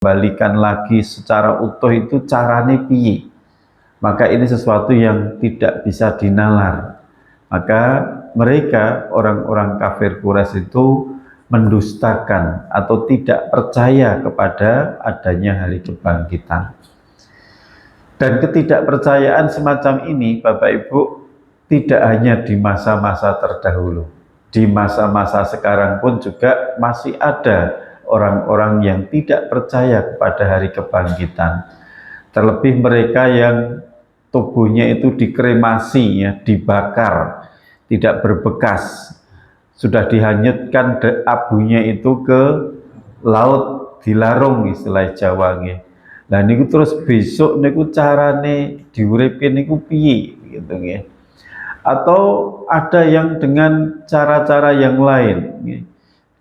balikan lagi secara utuh itu carane piye. Maka ini sesuatu yang tidak bisa dinalar. Maka mereka orang-orang kafir Quraisy itu mendustakan atau tidak percaya kepada adanya hari kebangkitan. Dan ketidakpercayaan semacam ini Bapak Ibu tidak hanya di masa-masa terdahulu. Di masa-masa sekarang pun juga masih ada orang-orang yang tidak percaya kepada hari kebangkitan. Terlebih mereka yang tubuhnya itu dikremasi, ya, dibakar, tidak berbekas, sudah dihanyutkan abunya itu ke laut, dilarung istilah Jawa nggih. Lah niku terus besok niku carane diuripke niku piye gitu nggih. Atau ada yang dengan cara-cara yang lain nggih.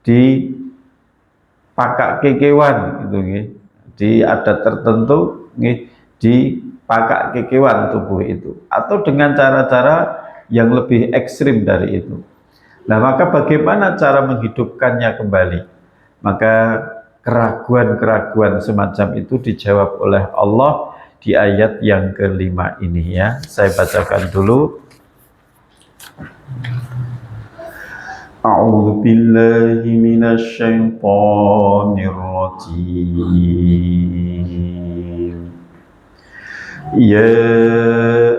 Di pakak kekewan gitu nggih. Di adat tertentu nggih dipakai kekewan tubuh itu, atau dengan cara-cara yang lebih ekstrim dari itu. Nah, maka bagaimana cara menghidupkannya kembali? Maka keraguan-keraguan semacam itu dijawab oleh Allah di ayat yang kelima ini, ya. Saya bacakan dulu. A'udzu billahi minasy syaithanir rajim. Ya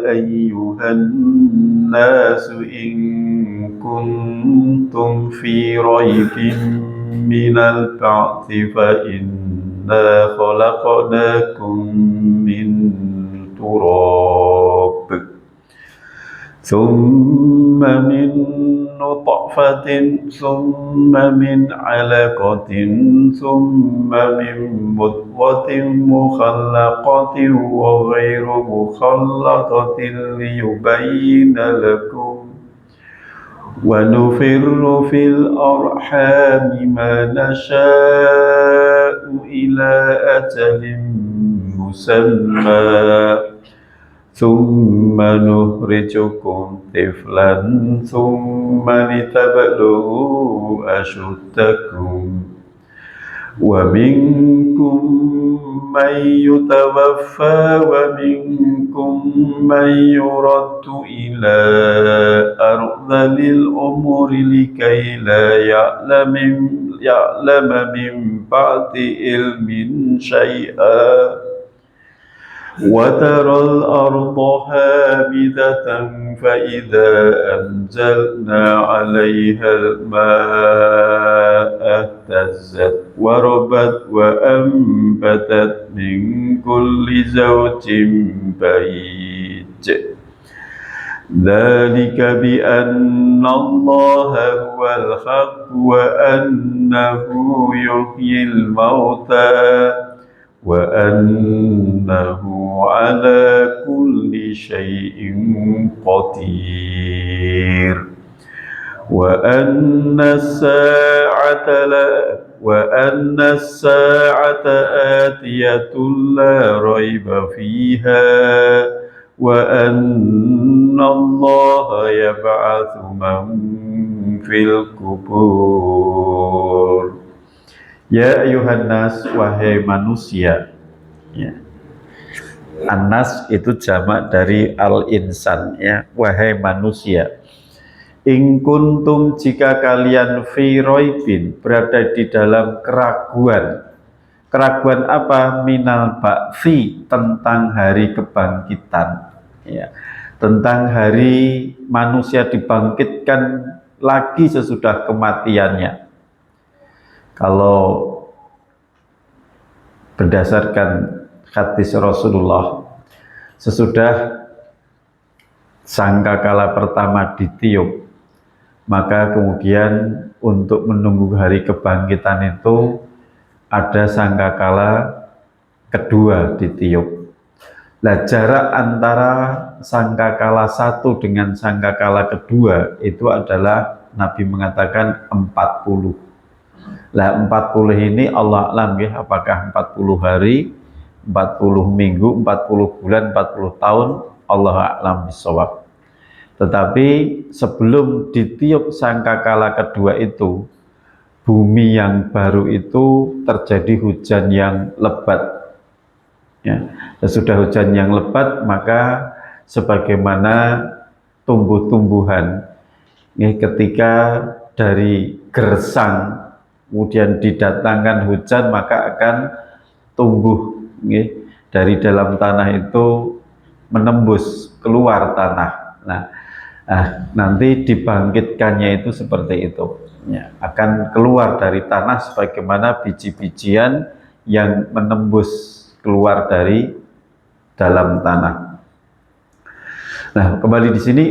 ayyuhan nasu in kuntum fi raibin minal ba'thi fa inna khalaqnakum min turab thumma min nutfatin thumma min 'alaqatin thumma min mudghatin mukhallaqatin wa ghairu mukhallaqatin liyubayyina lakum wa nufirru fil arhami ma nasha'u ila ajalin musamma thumma nukhrijukum tiflan thumma litablughu ashuddakum wa minkum man yutawaffa wa minkum man yuraddu ila ardhalil umuri likay la ya'lama min ba'di ilmin syai'a وترى الأرض هامدة فإذا أنزلنا عليها الماء اهتزت وربت وأنبتت من كل زوج بهيج ذلك بأن الله هو الحق وأنه يحيي الموتى وأنه على كل شيء قدير وأن الساعة آتية لا ريب فيها وأن الله يبعث من في القبور. Ya ayuhan nas, wahai manusia, ya. An-nas itu jamak dari al-insan, ya. Wahai manusia, in kuntum, jika kalian fi raibin, berada di dalam keraguan. Keraguan apa? Minal ba'fi, tentang hari kebangkitan, ya. Tentang hari manusia dibangkitkan lagi sesudah kematiannya. Kalau berdasarkan hadis Rasulullah, sesudah sangkakala pertama ditiup, maka kemudian untuk menunggu hari kebangkitan itu ada sangkakala kedua ditiup. Nah, jarak antara sangkakala satu dengan sangkakala kedua itu adalah Nabi mengatakan 40. Lah 40 ini Allah alam ya, apakah 40 hari, 40 minggu, 40 bulan, 40 tahun, Allah a'lam bishawab. Tetapi sebelum ditiup sangkakala kedua itu, bumi yang baru itu terjadi hujan yang lebat. Ya, sesudah hujan yang lebat maka sebagaimana tumbuh-tumbuhan, ya, ketika dari gersang kemudian didatangkan hujan maka akan tumbuh, ya, dari dalam tanah itu menembus keluar tanah. Nanti dibangkitkannya itu seperti itu, ya, akan keluar dari tanah sebagaimana biji-bijian yang menembus keluar dari dalam tanah. Nah, kembali di sini,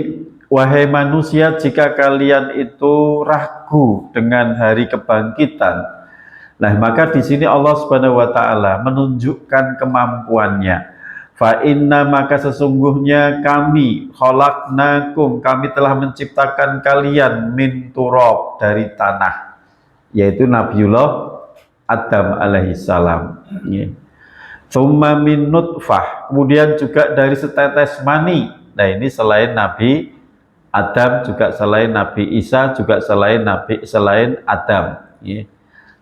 wahai manusia, jika kalian itu ragu dengan hari kebangkitan, nah maka di sini Allah Subhanahu wa taala menunjukkan kemampuannya. Fa inna, maka sesungguhnya kami khalaqnakum, kami telah menciptakan kalian min turab, dari tanah, yaitu Nabiullah Adam alaihissalam. Tsumma min nutfah, kemudian juga dari setetes mani. Nah, ini selain Nabi Adam, juga selain Nabi Isa, juga selain Adam.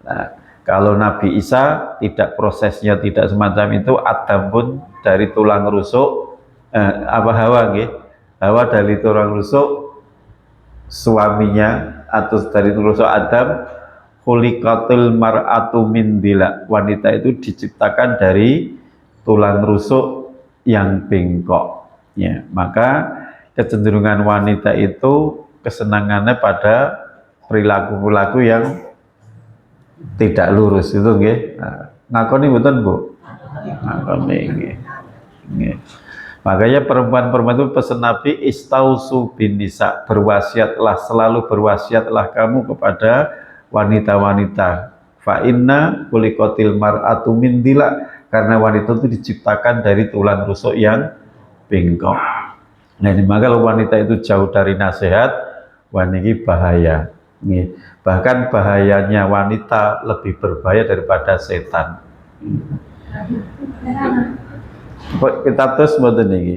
Nah, kalau Nabi Isa tidak, prosesnya tidak semacam itu. Adam pun dari tulang rusuk Hawa dari tulang rusuk suaminya, atau dari tulang rusuk Adam. Khuliqatul mar'atu min dila, wanita itu diciptakan dari tulang rusuk yang bengkok, ya. Maka kecenderungan wanita itu kesenangannya pada perilaku-perilaku yang tidak lurus itu, nggih. Ngakoni mboten, Bu? Ngakoni nggih. Makanya perempuan-perempuan itu pesan Nabi, istausu bin nisa, berwasiatlah, selalu berwasiatlah kamu kepada wanita-wanita. Fa inna khuliqatil mar'atu min dila, karena wanita itu diciptakan dari tulang rusuk yang bengkok. Nah, maka kalau wanita itu jauh dari nasihat, wanita bahaya. Bahkan bahayanya wanita lebih berbahaya daripada setan. Kita terus mboten niki.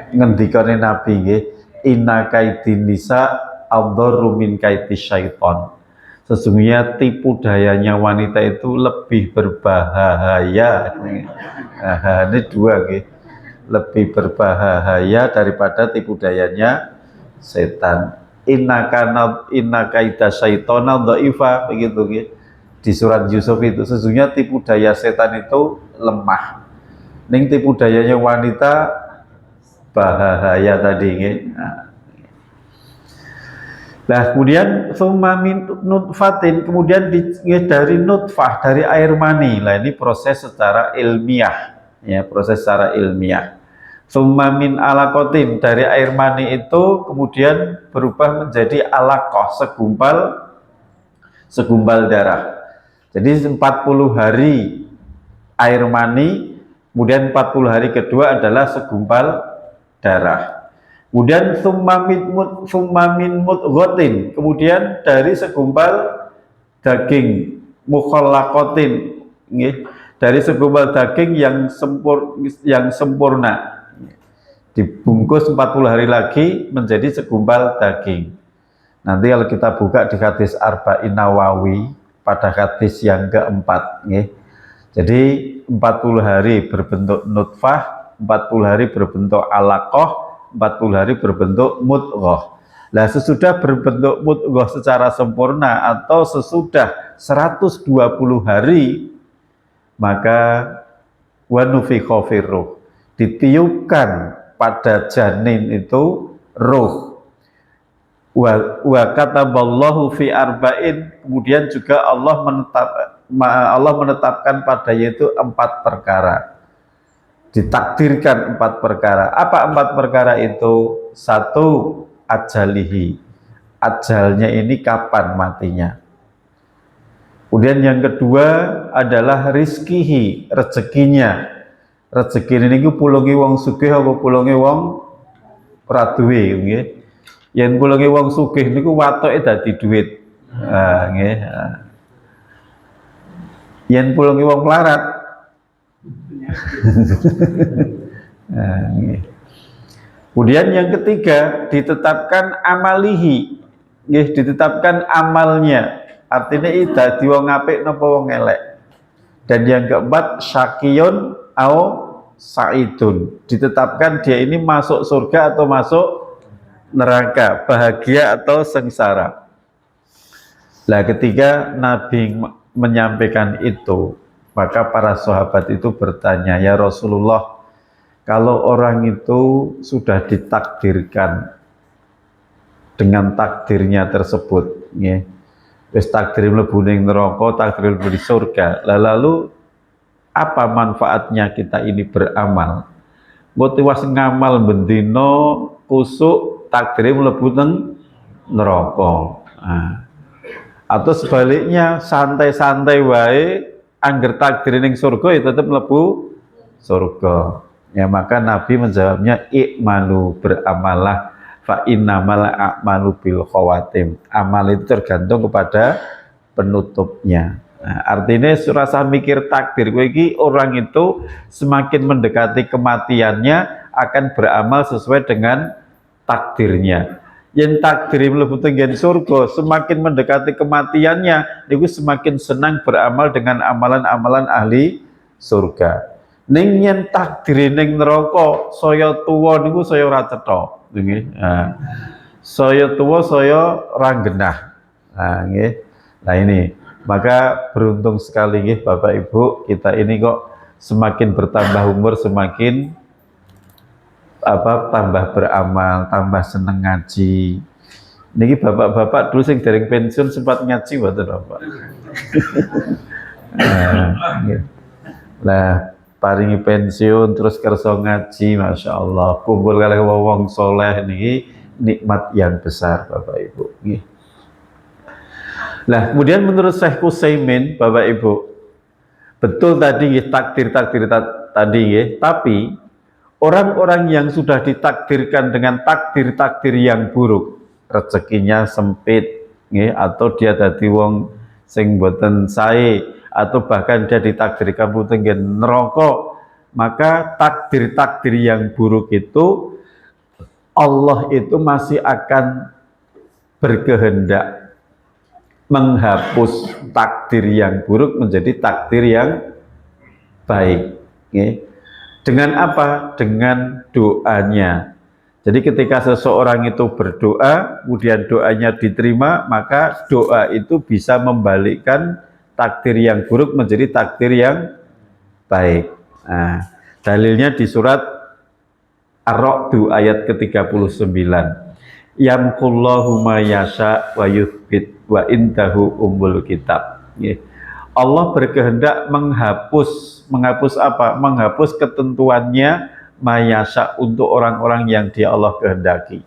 Ngendikane Nabi nggih, inna kaidin nisa adharru min kaidis syaiton. Sesungguhnya tipu dayanya wanita itu lebih berbahaya. Ini dua, gitu. Lebih berbahaya daripada tipu dayanya setan. Inna kaida syaitona dha'ifa, begitu, gitu. Di surat Yusuf itu, sesungguhnya tipu daya setan itu lemah. Ning tipu dayanya wanita bahaya tadi, gitu. Nah, kemudian summa min nutfatin, kemudian dari nutfah, dari air mani. Nah, ini proses secara ilmiah, ya, proses secara ilmiah. Summa min alaqatin, dari air mani itu kemudian berubah menjadi alaqah, segumpal darah. Jadi 40 hari air mani, kemudian 40 hari kedua adalah segumpal darah. Kemudian summa min mudghatin, kemudian dari segumpal daging mukhallaqatin, dari segumpal daging yang sempurna, dibungkus 40 hari lagi menjadi segumpal daging. Nanti kalau kita buka di hadis Arba'in Nawawi pada hadis yang keempat, jadi 40 hari berbentuk nutfah, 40 hari berbentuk alaqah, 40 hari berbentuk mudghah. Nah, sesudah berbentuk mudghah secara sempurna atau sesudah 120 hari, maka wa nufikha firruh, ditiupkan pada janin itu ruh. Wa kataballahu fi arba'in, kemudian juga Allah menetapkan padanya itu 4 perkara. Ditakdirkan 4 perkara. Apa 4 perkara itu? 1, ajalihi, ajalnya ini kapan matinya. Kemudian yang kedua adalah rizkihi, rezekinya. Rezeki ini pulungi wong sugih apa pulungi wong ora duwe, nggih. Yen pulungi wong sugih niku watoke dadi dhuwit. Nggih. Yen pulungi wong melarat kemudian yang ketiga ditetapkan amalihi, ditetapkan amalnya. artinya dadi wong apik napa wong elek. Dan yang keempat syakiyun au saidun, ditetapkan dia ini masuk surga atau masuk neraka, bahagia atau sengsara. Nah, ketika Nabi menyampaikan itu, maka para sahabat itu bertanya, ya Rasulullah, kalau orang itu sudah ditakdirkan dengan takdirnya tersebut, ya, wis takdir mlebu ning neraka, takdir mlebu di surga. Lalu apa manfaatnya kita ini beramal? Motivasi ngamal bendino kusuk takdir mlebu teng neraka. Nah, atau sebaliknya santai-santai wae angger takdir ning surga ya tetep mlebu surga. Ya maka Nabi menjawabnya i'malu, beramalah, fa innamal a'malu bil khawatim. Amal itu tergantung kepada penutupnya. Nah, artinya rasa mikir takdir kowe iki orang itu semakin mendekati kematiannya akan beramal sesuai dengan takdirnya. Yang takdir mlebu tenggen surga semakin mendekati kematiannya niku semakin senang beramal dengan amalan-amalan ahli surga. Ning yen takdir ning neraka saya tuwa niku saya ora cetha nggih. Nah, saya tuwa saya ora genah. Nah, nggih. Nah ini, maka beruntung sekali nggih Bapak Ibu, kita ini kok semakin bertambah umur semakin tambah beramal, tambah seneng ngaji. Niki bapak-bapak dulu sing dereng pensiun sempat ngaji mboten Bapak. Nah, paringi pensiun terus kersa ngaji, masya Allah, kumpul kali wong soleh niki nikmat yang besar Bapak Ibu. Nah, kemudian menurut Syekh Utsaimin, Bapak Ibu, betul tadi takdir tadi tapi orang-orang yang sudah ditakdirkan dengan takdir-takdir yang buruk, rezekinya sempit, atau dia dadi wong sing boten sae, atau bahkan dia ditakdirkan tenggen neraka, maka takdir-takdir yang buruk itu Allah itu masih akan berkehendak menghapus takdir yang buruk menjadi takdir yang baik. Dengan apa? Dengan doanya. Jadi ketika seseorang itu berdoa, kemudian doanya diterima, maka doa itu bisa membalikkan takdir yang buruk menjadi takdir yang baik. Nah, dalilnya di surat Ar-Ra'd ayat ke-39. Yamqullahu ma yasha wa yuthbit wa indahu ummul kitab. Allah berkehendak menghapus apa? Menghapus ketentuannya mayasa untuk orang-orang yang dia Allah kehendaki.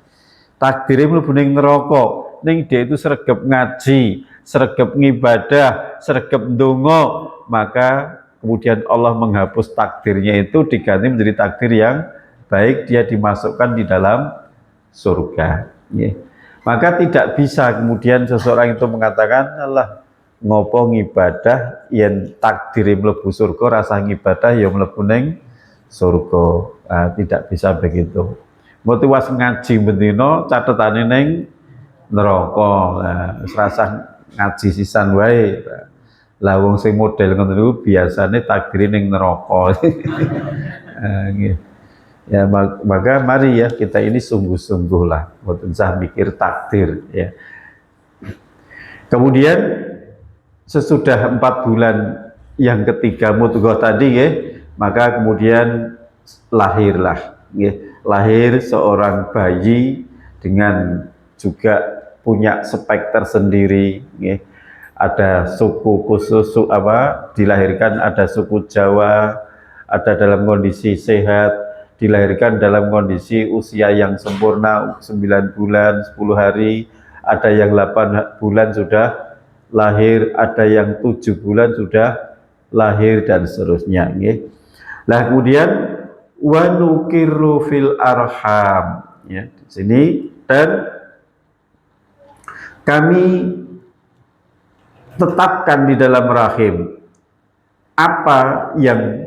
Takdirnya mlebu ning neraka, ning dia itu sregep ngaji, sregep ngibadah, sregep ndonga, maka kemudian Allah menghapus takdirnya itu diganti menjadi takdir yang baik, dia dimasukkan di dalam surga. Maka tidak bisa kemudian seseorang itu mengatakan, Allah ngopo ngibadah yen takdir mlebu surga, rasa ngibadah ya mlebu ning surga. Nah, tidak bisa begitu. Motivasi ngaji bendino catetane ning neraka. Nah, rasa ngaji sisan wae. Lah wong sing model ngoten niku biasane takdir ning neraka. Ya maka mari ya kita ini sungguh-sungguh lah mboten usah mikir takdir ya. Kemudian sesudah 4 bulan yang ketiga mudghah tadi ya, maka kemudian lahirlah ya, lahir seorang bayi dengan juga punya spek tersendiri ya. Ada suku khusus dilahirkan, ada suku Jawa, ada dalam kondisi sehat, dilahirkan dalam kondisi usia yang sempurna 9 bulan 10 hari, ada yang 8 bulan sudah lahir, ada yang 7 bulan sudah lahir dan seterusnya. Nah kemudian wa nuqirru fil arham ya di sini, dan kami tetapkan di dalam rahim apa yang